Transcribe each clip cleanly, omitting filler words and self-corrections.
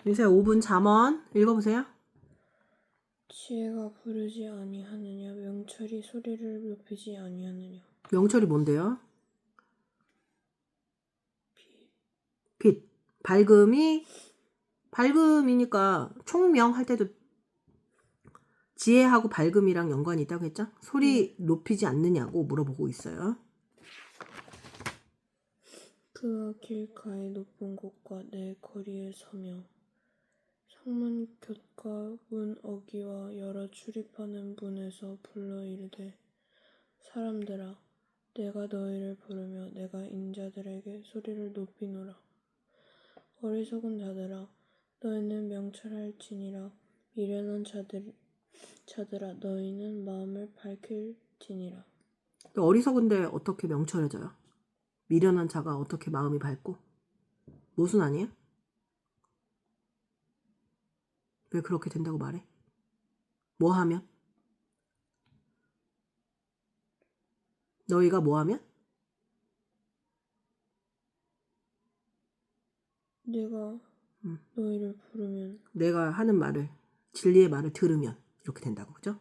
요새 5분 잠언 읽어보세요. 지혜가 부르지 아니하느냐, 명철이 소리를 높이지 아니하느냐. 명철이 뭔데요? 빛. 밝음이니까 총명 할 때도 지혜하고 밝음이랑 연관이 있다고 했죠? 소리 높이지 않느냐고 물어보고 있어요. 그가 길가의 높은 곳과 내 거리에 서며 성문 곁과 문 어귀와 여러 출입하는 문에서 불러 이르되, 사람들아, 내가 너희를 부르며 내가 인자들에게 소리를 높이노라. 어리석은 자들아, 너희는 명철할지니라. 미련한 자들아, 너희는 마음을 밝힐지니라. 어리석은데 어떻게 명철해져요? 미련한 자가 어떻게 마음이 밝고? 모순 아니에요? 왜 그렇게 된다고 말해? 뭐 하면? 너희가 뭐 하면? 내가 너희를 부르면 내가 하는 말을, 진리의 말을 들으면 이렇게 된다고, 그죠?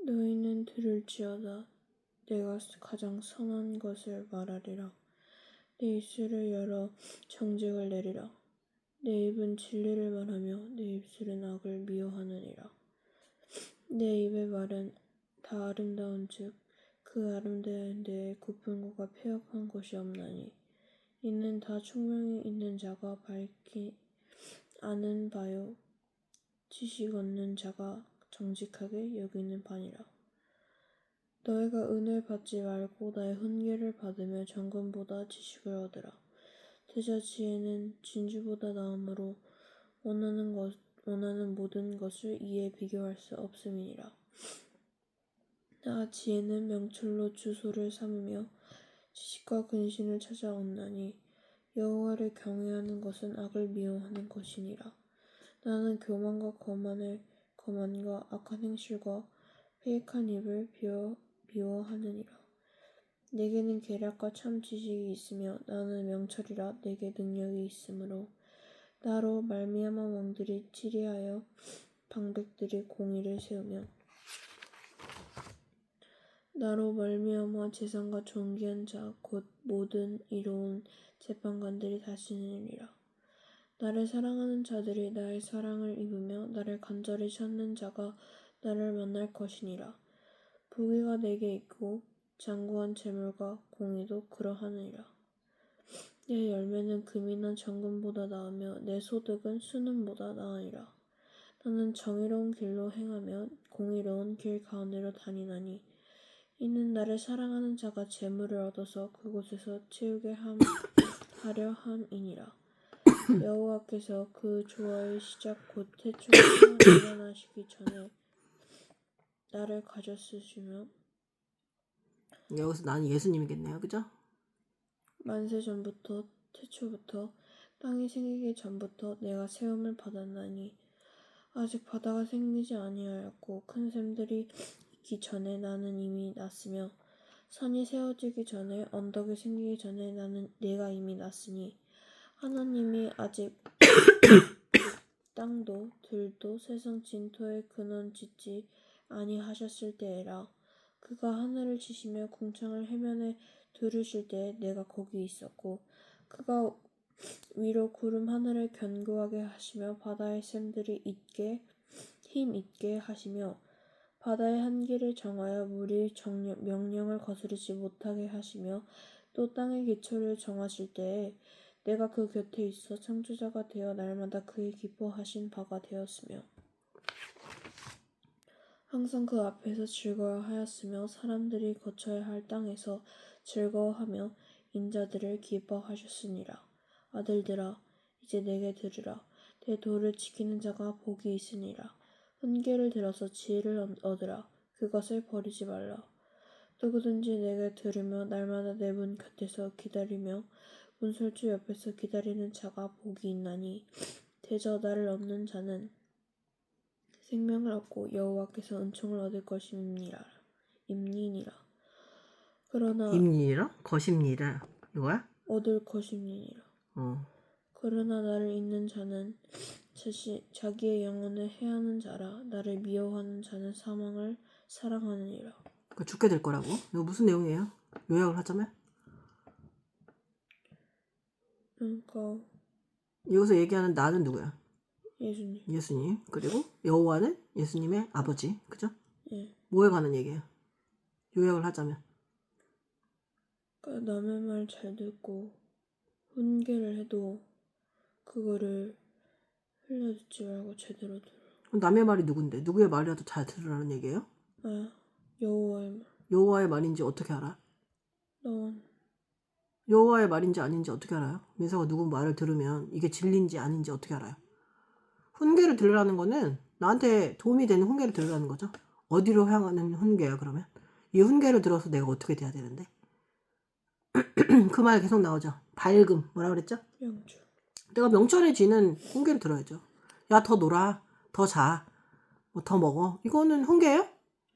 너희는 들을지어다. 내가 가장 선한 것을 말하리라. 내 입술을 열어 정직을 내리라. 내 입은 진리를 말하며 내 입술은 악을 미워하느니라. 내 입의 말은 다 아름다운즉 그 아름다운 데에 고픈 것과 폐역한 것이 없나니, 이는 다 총명이 있는 자가 밝히 아는 바요 지식 얻는 자가 정직하게 여기는 바니라. 너희가 은을 받지 말고 나의 훈계를 받으며 정금보다 지식을 얻으라. 대저 지혜는 진주보다 나음으로 원하는 모든 것을 이에 비교할 수 없음이니라. 나 지혜는 명철로 주소를 삼으며 지식과 근신을 찾아온나니, 여호와를 경외하는 것은 악을 미워하는 것이니라. 나는 교만과 거만과 악한 행실과 패익한 입을 미워하느니라. 내게는 계략과 참 지식이 있으며 나는 명철이라. 내게 능력이 있으므로 나로 말미암아 왕들이 치리하여 방백들이 공의를 세우며 나로 말미암아 재상과 존귀한 자 곧 모든 이로운 재판관들이 다스리니라. 나를 사랑하는 자들이 나의 사랑을 입으며 나를 간절히 찾는 자가 나를 만날 것이니라. 부귀가 내게 있고 장구한 재물과 공의도 그러하느니라. 내 열매는 금이나 정금보다 나으며 내 소득은 순금보다 나으니라. 나는 정의로운 길로 행하며 공의로운 길 가운데로 다니나니, 이는 나를 사랑하는 자가 재물을 얻어서 그곳에서 채우게 하려 함이니라. 여호와께서 그 조화의 시작 곧 태초에 일어나시기 전에 나를 가졌으시며 여기서 나는 예수님이겠네요, 그죠? 만세 전부터 태초부터 땅이 생기기 전부터 내가 세움을 받았나니, 아직 바다가 생기지 아니하였고 큰 샘들이 있기 전에 나는 이미 났으며, 산이 세워지기 전에 언덕이 생기기 전에 내가 이미 났으니, 하나님이 아직 땅도 들도 세상 진토에 근원 짓지 아니하셨을 때에라. 그가 하늘을 치시며 궁창을 해면에 두르실 때에 내가 거기 있었고, 그가 위로 구름 하늘을 견고하게 하시며 바다의 샘들이 힘 있게 하시며 바다의 한계를 정하여 물이 명령을 거스르지 못하게 하시며 또 땅의 기초를 정하실 때에 내가 그 곁에 있어 창조자가 되어 날마다 그의 기뻐하신 바가 되었으며 항상 그 앞에서 즐거워하였으며 사람들이 거쳐야 할 땅에서 즐거워하며 인자들을 기뻐하셨으니라. 아들들아, 이제 내게 들으라. 내 도를 지키는 자가 복이 있으니라. 훈계를 들어서 지혜를 얻으라. 그것을 버리지 말라. 누구든지 내게 들으며 날마다 내 문 곁에서 기다리며 문설주 옆에서 기다리는 자가 복이 있나니, 대저 나를 얻는 자는 생명을 얻고 여호와께서 은총을 얻을 것임이니라. 그러나 임니라? 거심니라. 이거야? 얻을 것임이니라. 그러나 나를 잊는 자는 자기의 영혼을 해하는 자라. 나를 미워하는 자는 사망을 사랑하느니라. 그러니까 죽게 될 거라고. 이거 무슨 내용이에요? 요약을 하자면? 그러니까 여기서 얘기하는 나는 누구야? 예수님. 예수님. 그리고 여호와는 예수님의 아버지. 그죠? 예. 뭐에 관한 얘기예요? 요약을 하자면. 그러니까 남의 말 잘 듣고 훈계를 해도 그거를 흘려듣지 말고 제대로 들어. 그럼 남의 말이 누군데? 누구의 말이라도 잘 들으라는 얘기예요? 아, 여호와의 말. 여호와의 말인지 어떻게 알아? 너는 여호와의 말인지 아닌지 어떻게 알아요? 민서가 누구 말을 들으면 이게 진리인지 아닌지 어떻게 알아요? 훈계를 들으라는 거는 나한테 도움이 되는 훈계를 들으라는 거죠. 어디로 향하는 훈계야 그러면? 이 훈계를 들어서 내가 어떻게 돼야 되는데? 그 말 계속 나오죠. 밝음 뭐라 그랬죠? 명주. 내가 명철해지는 훈계를 들어야죠. 야 더 놀아, 더 자, 뭐 더 먹어. 이거는 훈계예요?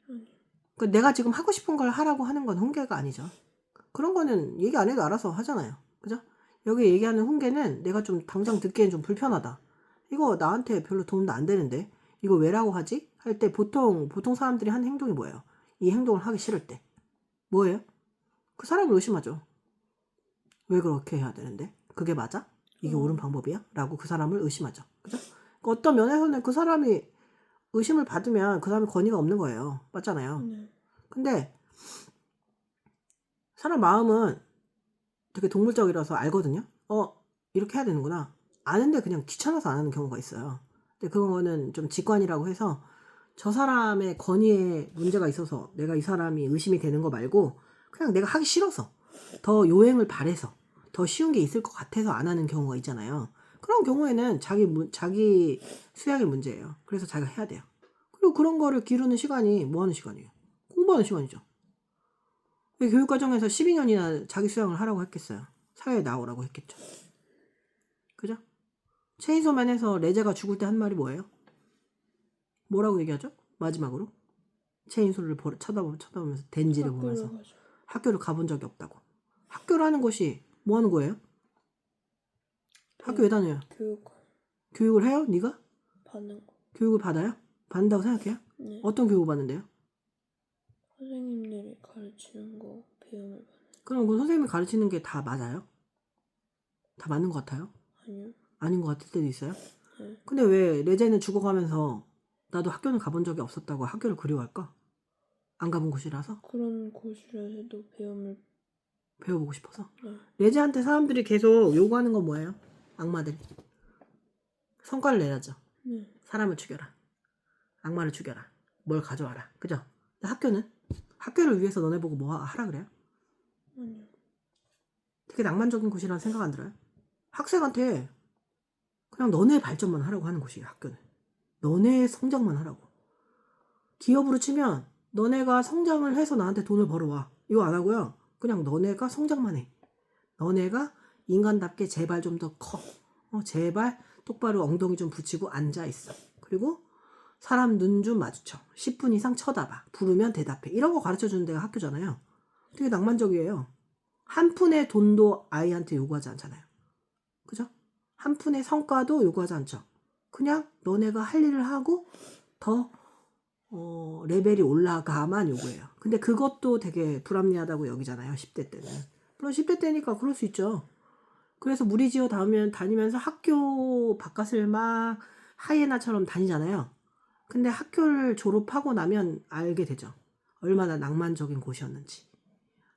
아니. 그러니까 내가 지금 하고 싶은 걸 하라고 하는 건 훈계가 아니죠. 그런 거는 얘기 안 해도 알아서 하잖아요. 그죠? 여기 얘기하는 훈계는 내가 좀 당장 듣기엔 좀 불편하다. 이거 나한테 별로 도움도 안 되는데 이거 왜라고 하지? 할 때 보통 사람들이 하는 행동이 뭐예요? 이 행동을 하기 싫을 때 뭐예요? 그 사람을 의심하죠. 왜 그렇게 해야 되는데? 그게 맞아? 이게 옳은 방법이야? 라고 그 사람을 의심하죠. 그죠? 그러니까 어떤 면에서는 그 사람이 의심을 받으면 그 사람이 권위가 없는 거예요. 맞잖아요. 네. 근데 사람 마음은 되게 동물적이라서 알거든요. 이렇게 해야 되는구나. 아는데 그냥 귀찮아서 안 하는 경우가 있어요. 근데 그거는 좀 직관이라고 해서 저 사람의 권위에 문제가 있어서 내가 이 사람이 의심이 되는 거 말고 그냥 내가 하기 싫어서 더 요행을 바래서 더 쉬운 게 있을 것 같아서 안 하는 경우가 있잖아요. 그런 경우에는 자기 수양의 문제예요. 그래서 자기가 해야 돼요. 그리고 그런 거를 기르는 시간이 뭐 하는 시간이에요? 공부하는 시간이죠. 왜 교육과정에서 12년이나 자기 수양을 하라고 했겠어요? 사회에 나오라고 했겠죠. 그죠? 체인소맨에서 레제가 죽을 때 한 말이 뭐예요? 뭐라고 얘기하죠? 마지막으로 체인소를 쳐다보면서 덴지를 보면서 가죠. 학교를 가본 적이 없다고. 학교라는 것이 뭐 하는 거예요? 학교 왜 다녀요? 교육을 해요? 네가? 받는 거. 교육을 받아요? 받는다고 생각해요? 네. 어떤 교육을 받는데요? 선생님들이 가르치는 거 배움을 받는. 그럼 그 선생님이 가르치는 게 다 맞아요? 다 맞는 것 같아요? 아니요. 아닌 것 같을 때도 있어요? 네. 근데 왜 레제는 죽어가면서 나도 학교는 가본 적이 없었다고 학교를 그리워할까? 안 가본 곳이라서? 그런 곳이라도 배움을 배워보고 싶어서? 네. 레제한테 사람들이 계속 요구하는 건 뭐예요? 악마들이 성과를 내야죠. 네. 사람을 죽여라. 악마를 죽여라. 뭘 가져와라. 그죠? 근데 학교는? 학교를 위해서 너네 보고 뭐 하라 그래요? 아니요. 되게 낭만적인 곳이라는 생각 안 들어요? 학생한테 그냥 너네 발전만 하라고 하는 곳이에요. 학교는. 너네 성장만 하라고. 기업으로 치면 너네가 성장을 해서 나한테 돈을 벌어와. 이거 안 하고요. 그냥 너네가 성장만 해. 너네가 인간답게 제발 좀 더 커. 제발 똑바로 엉덩이 좀 붙이고 앉아있어. 그리고 사람 눈 좀 마주쳐. 10분 이상 쳐다봐. 부르면 대답해. 이런 거 가르쳐주는 데가 학교잖아요. 되게 낭만적이에요. 한 푼의 돈도 아이한테 요구하지 않잖아요. 그죠? 한 푼의 성과도 요구하지 않죠. 그냥 너네가 할 일을 하고 더 레벨이 올라가만 요구해요. 근데 그것도 되게 불합리하다고 여기잖아요. 10대 때는. 물론 10대 때니까 그럴 수 있죠. 그래서 무리지어 다니면서 학교 바깥을 막 하이에나처럼 다니잖아요. 근데 학교를 졸업하고 나면 알게 되죠. 얼마나 낭만적인 곳이었는지.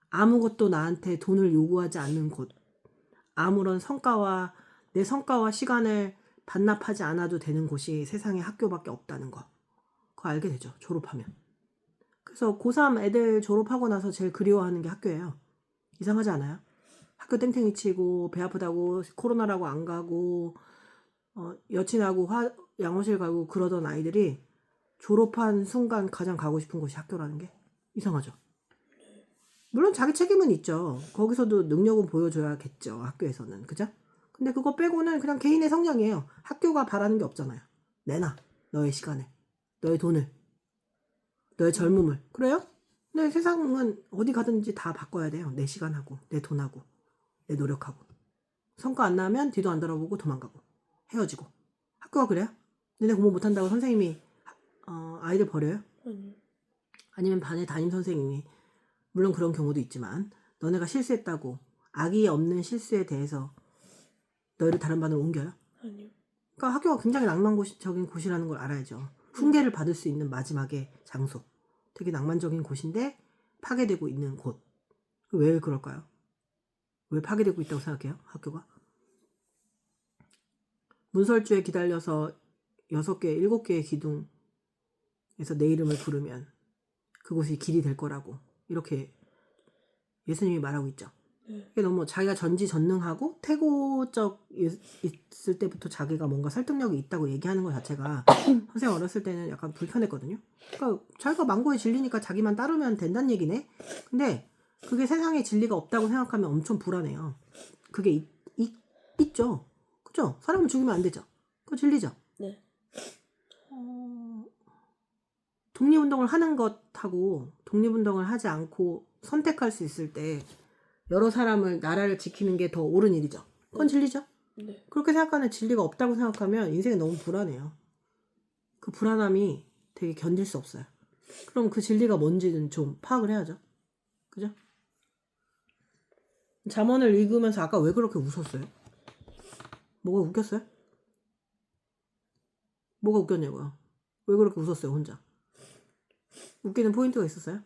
아무것도 나한테 돈을 요구하지 않는 곳. 아무런 내 성과와 시간을 반납하지 않아도 되는 곳이 세상에 학교밖에 없다는 거. 그거 알게 되죠. 졸업하면. 그래서 고3 애들 졸업하고 나서 제일 그리워하는 게 학교예요. 이상하지 않아요? 학교 땡땡이 치고 배 아프다고 코로나라고 안 가고 여친하고 양호실 가고 그러던 아이들이 졸업한 순간 가장 가고 싶은 곳이 학교라는 게 이상하죠. 물론 자기 책임은 있죠. 거기서도 능력은 보여줘야겠죠. 학교에서는. 그죠? 근데 그거 빼고는 그냥 개인의 성장이에요. 학교가 바라는 게 없잖아요. 내놔. 너의 시간을. 너의 돈을. 너의 젊음을. 그래요? 근데 세상은 어디 가든지 다 바꿔야 돼요. 내 시간하고 내 돈하고 내 노력하고. 성과 안 나면 뒤도 안 돌아보고 도망가고 헤어지고. 학교가 그래요? 너네 공부 못한다고 선생님이 아이들 버려요? 아니요. 아니면 반에 담임 선생님이, 물론 그런 경우도 있지만 너네가 실수했다고 악의 없는 실수에 대해서 너희를 다른 반으로 옮겨요? 아니요. 그러니까 학교가 굉장히 낭만적인 곳이라는 걸 알아야죠. 훈계를 받을 수 있는 마지막의 장소. 되게 낭만적인 곳인데 파괴되고 있는 곳. 왜 그럴까요? 왜 파괴되고 있다고 생각해요? 학교가? 문설주에 기달려서 6개, 7개의 기둥에서 내 이름을 부르면 그곳이 길이 될 거라고 이렇게 예수님이 말하고 있죠. 이게 너무 자기가 전지전능하고 태고적 있을 때부터 자기가 뭔가 설득력이 있다고 얘기하는 것 자체가 선생님 어렸을 때는 약간 불편했거든요. 그러니까 자기가 망고에 질리니까 자기만 따르면 된다는 얘기네. 근데 그게 세상에 진리가 없다고 생각하면 엄청 불안해요. 그게 있죠. 그죠? 사람을 죽이면 안 되죠. 그거 진리죠. 네. 독립운동을 하는 것하고 독립운동을 하지 않고 선택할 수 있을 때 여러 사람을 나라를 지키는 게 더 옳은 일이죠. 그건 진리죠. 네. 그렇게 생각하는 진리가 없다고 생각하면 인생이 너무 불안해요. 그 불안함이 되게 견딜 수 없어요. 그럼 그 진리가 뭔지는 좀 파악을 해야죠. 그죠? 잠언을 읽으면서 아까 왜 그렇게 웃었어요? 뭐가 웃겼어요? 뭐가 웃겼냐고요? 왜 그렇게 웃었어요, 혼자? 웃기는 포인트가 있었어요?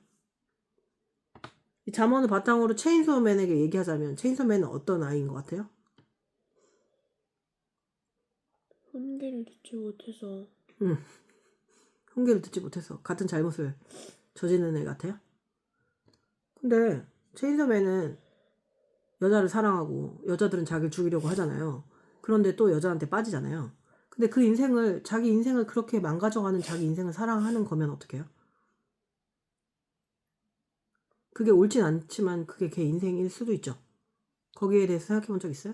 이 잠언을 바탕으로 체인소맨에게 얘기하자면 체인소맨은 어떤 아이인 것 같아요? 훈계를 듣지 못해서. 훈계를 듣지 못해서 같은 잘못을 저지르는 애 같아요? 근데 체인소맨은 여자를 사랑하고 여자들은 자기를 죽이려고 하잖아요. 그런데 또 여자한테 빠지잖아요. 근데 그 인생을, 자기 인생을 그렇게 망가져가는 자기 인생을 사랑하는 거면 어떡해요? 그게 옳진 않지만 그게 걔 인생일 수도 있죠. 거기에 대해서 생각해 본 적 있어요?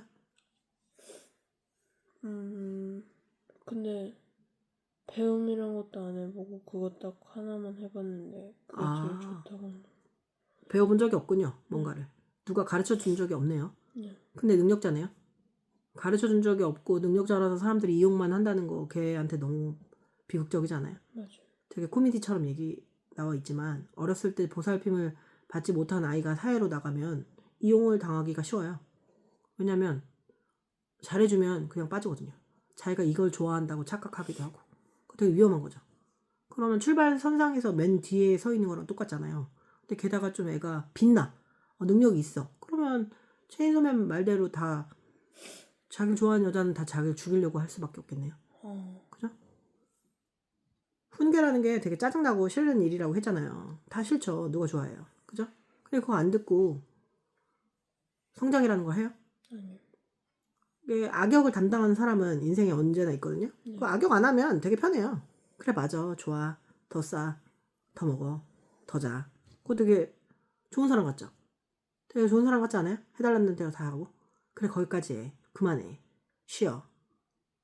근데 배움이란 것도 안 해보고 그거 딱 하나만 해봤는데 그게 제일 좋다고. 배워본 적이 없군요. 뭔가를. 누가 가르쳐 준 적이 없네요. 네. 근데 능력자네요. 가르쳐 준 적이 없고 능력자라서 사람들이 이용만 한다는 거 걔한테 너무 비극적이지 않아요? 맞아요. 되게 코미디처럼 얘기 나와 있지만 어렸을 때 보살핌을 받지 못한 아이가 사회로 나가면 이용을 당하기가 쉬워요. 왜냐면 잘해주면 그냥 빠지거든요. 자기가 이걸 좋아한다고 착각하기도 하고. 되게 위험한 거죠. 그러면 출발선상에서 맨 뒤에 서 있는 거랑 똑같잖아요. 근데 게다가 좀 애가 빛나. 능력이 있어. 그러면 체인소맨 말대로 다 자기를 좋아하는 여자는 다 자기를 죽이려고 할 수밖에 없겠네요. 그죠? 훈계라는 게 되게 짜증나고 싫은 일이라고 했잖아요. 다 싫죠. 누가 좋아해요. 그죠? 근데 그거 안 듣고 성장이라는 거 해요? 아니요. 이게 악역을 담당하는 사람은 인생에 언제나 있거든요. 그 악역 안 하면 되게 편해요. 그래 맞아. 좋아. 더 싸. 더 먹어. 더 자. 그거 되게 좋은 사람 같죠? 되게 좋은 사람 같지 않아요? 해달라는 대로 다 하고. 그래 거기까지 해. 그만해. 쉬어.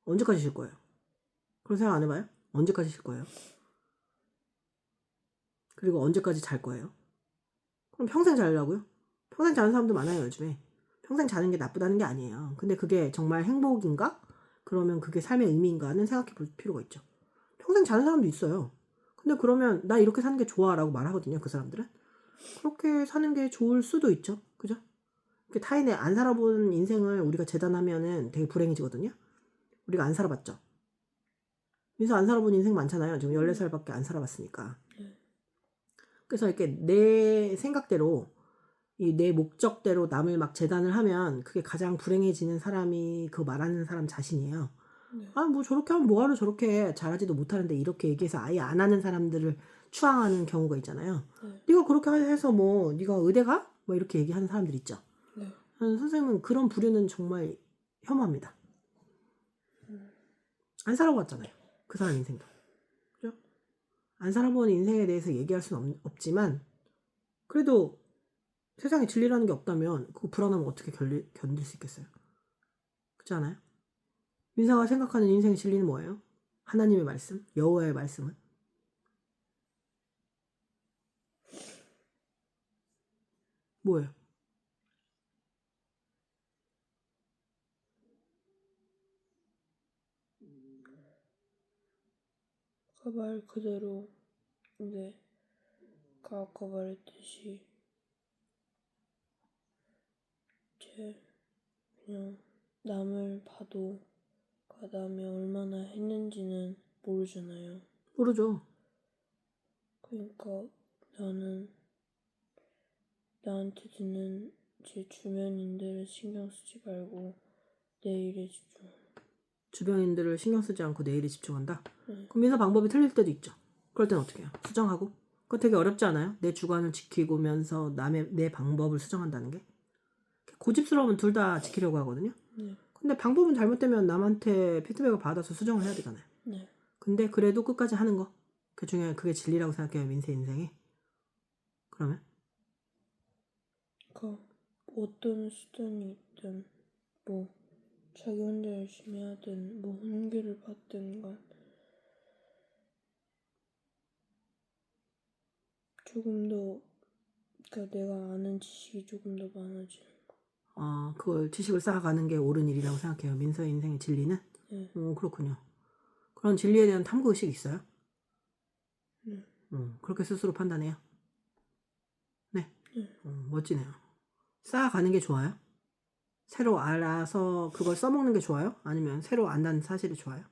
언제까지 쉴 거예요? 그런 생각 안 해봐요? 언제까지 쉴 거예요? 그리고 언제까지 잘 거예요? 그럼 평생 자려고요? 평생 자는 사람도 많아요 요즘에. 평생 자는 게 나쁘다는 게 아니에요. 근데 그게 정말 행복인가? 그러면 그게 삶의 의미인가는 생각해 볼 필요가 있죠. 평생 자는 사람도 있어요. 근데 그러면 나 이렇게 사는 게 좋아 라고 말하거든요. 그 사람들은. 그렇게 사는 게 좋을 수도 있죠. 그죠? 타인의 안 살아본 인생을 우리가 재단하면은 되게 불행해지거든요. 우리가 안 살아봤죠. 그래서 안 살아본 인생 많잖아요. 지금 14살밖에 안 살아봤으니까. 그래서 이렇게 내 생각대로 내 목적대로 남을 막 재단을 하면 그게 가장 불행해지는 사람이 그 말하는 사람 자신이에요. 뭐 저렇게 하면 뭐하러 저렇게 잘하지도 못하는데 이렇게 얘기해서 아예 안 하는 사람들을 추앙하는 경우가 있잖아요. 네가 그렇게 해서 뭐 네가 의대 가? 뭐 이렇게 얘기하는 사람들 있죠. 선생님은 그런 부류는 정말 혐오합니다. 안 살아봤잖아요. 그 사람 인생도. 그죠? 안 살아본 인생에 대해서 얘기할 수는 없지만 그래도 세상에 진리라는 게 없다면 그 불안함을 어떻게 견딜 수 있겠어요? 그렇지 않아요? 민사가 생각하는 인생의 진리는 뭐예요? 하나님의 말씀, 여호와의 말씀은? 뭐예요? 그 말 그대로 이제 아까 말했듯이 그냥 남을 봐도 남이 얼마나 했는지는 모르잖아요. 모르죠. 그러니까 나는 나한테 드는 제 주변인들을 신경 쓰지 말고 내 일에 집중. 주변인들을 신경 쓰지 않고 내 일에 집중한다? 네. 그럼 민서 방법이 틀릴 때도 있죠. 그럴 땐 어떻게 해요? 수정하고? 그거 되게 어렵지 않아요? 내 주관을 지키고면서 내 방법을 수정한다는 게? 고집스러우면 둘 다 지키려고 하거든요. 네. 근데 방법은 잘못되면 남한테 피드백을 받아서 수정을 해야 되잖아요. 네. 근데 그래도 끝까지 하는 거. 그 중에 그게 진리라고 생각해요. 민세 인생이. 그러면? 그러니까 어떤 수단이 있든 뭐 자기 혼자 열심히 하든 뭐 훈계를 받든 간 조금 더 그러니까 내가 아는 지식이 조금 더 많아지는 거. 그걸 지식을 쌓아가는 게 옳은 일이라고 생각해요. 민서의 인생의 진리는? 네. 그렇군요. 그런 진리에 대한 탐구의식 있어요? 네. 그렇게 스스로 판단해요? 네. 네. 멋지네요. 쌓아가는 게 좋아요? 새로 알아서 그걸 써먹는 게 좋아요? 아니면 새로 안다는 사실이 좋아요?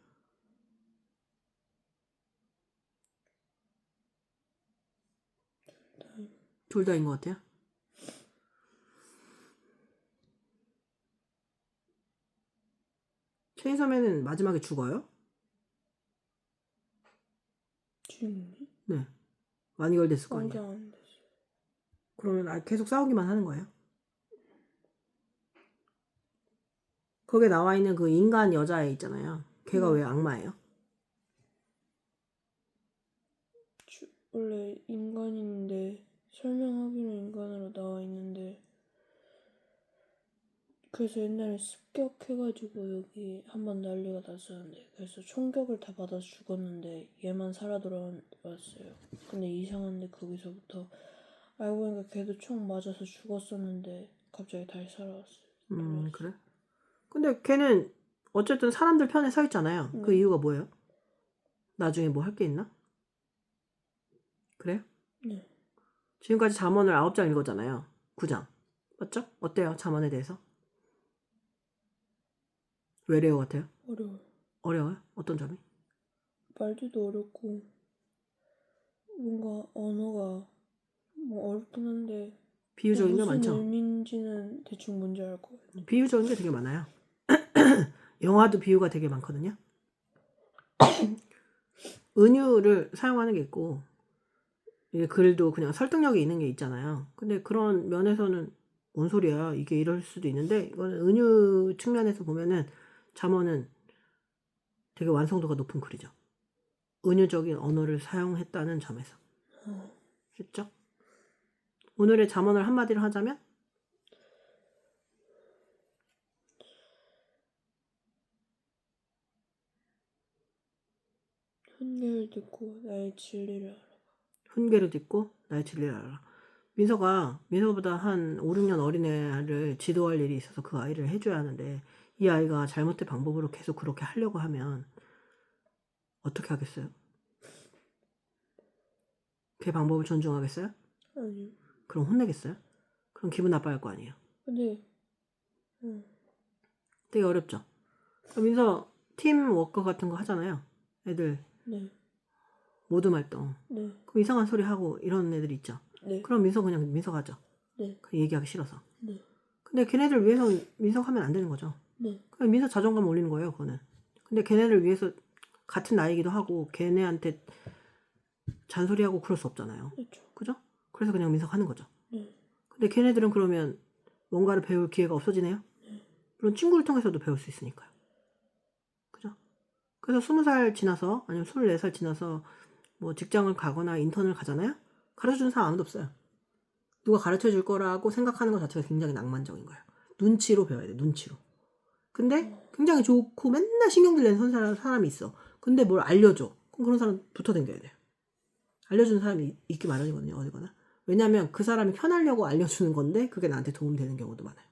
둘 다인 것 같아요. 체인소맨은 마지막에 죽어요? 주인공이? 네. 완결 됐을 거 아니에요. 완전 안 됐어. 그러면 계속 싸우기만 하는 거예요? 거기에 나와 있는 그 인간 여자애 있잖아요. 걔가 왜 악마예요? 원래 인간인데 설명하기는 인간으로 나와 있는데 그래서 옛날에 습격해가지고 여기 한번 난리가 났었는데 그래서 총격을 다 받아서 죽었는데 얘만 살아 돌아왔어요. 근데 이상한데 거기서부터 알고 보니까 걔도 총 맞아서 죽었었는데 갑자기 다시 살아왔어요. 그래? 근데 걔는 어쨌든 사람들 편에 서 있잖아요. 그 이유가 뭐예요? 나중에 뭐 할 게 있나? 그래요? 네. 지금까지 잠언을 9장 읽었잖아요. 9장. 맞죠? 어때요? 잠언에 대해서? 왜 레어 같아요? 어려워요. 어려워요? 어떤 점이? 말도 어렵고 뭔가 언어가 뭐 어렵긴 한데 비유적인 게 무슨 많죠? 의미인지는 대충 뭔지 알 거예요. 비유적인 게 되게 많아요. 영화도 비유가 되게 많거든요. 은유를 사용하는 게 있고 이게 글도 그냥 설득력이 있는 게 있잖아요. 근데 그런 면에서는 뭔 소리야 이게 이럴 수도 있는데 이거는 은유 측면에서 보면은 잠언은 되게 완성도가 높은 글이죠. 은유적인 언어를 사용했다는 점에서. 됐죠? 오늘의 잠언을 한마디로 하자면 훈계를 듣고 나의 진리를 알아. 훈계를 듣고 나의 진리를 알아. 민서보다 한 5, 6년 어린 애를 지도할 일이 있어서 그 아이를 해줘야 하는데 이 아이가 잘못된 방법으로 계속 그렇게 하려고 하면 어떻게 하겠어요? 걔 방법을 존중하겠어요? 아니요. 그럼 혼내겠어요? 그럼 기분 나빠할 거 아니에요. 근데 되게 어렵죠. 민서 팀 워크 같은 거 하잖아요. 애들 네. 모둠 활동. 네. 그럼 이상한 소리 하고 이런 애들 있죠. 네. 그럼 그냥 민서 가죠. 네. 그냥 얘기하기 싫어서. 네. 근데 걔네들 위해서 민서 하면 안 되는 거죠. 네. 그냥 민서 자존감 올리는 거예요, 그거는. 근데 걔네를 위해서 같은 나이기도 하고 걔네한테 잔소리하고 그럴 수 없잖아요. 그렇죠. 그죠? 그래서 그냥 민서 하는 거죠. 네. 근데 걔네들은 그러면 뭔가를 배울 기회가 없어지네요. 물론 친구를 통해서도 배울 수 있으니까요. 그죠? 그래서 20살 지나서 아니면 24살 지나서 뭐 직장을 가거나 인턴을 가잖아요. 가르쳐주는 사람 아무도 없어요. 누가 가르쳐줄 거라고 생각하는 것 자체가 굉장히 낭만적인 거예요. 눈치로 배워야 돼. 눈치로. 근데 굉장히 좋고 맨날 신경질 내는 사람이 있어. 근데 뭘 알려줘. 그럼 그런 사람 붙어 다녀야 돼요. 알려주는 사람이 있기 마련이거든요. 어디거나. 왜냐하면 그 사람이 편하려고 알려주는 건데 그게 나한테 도움되는 경우도 많아요.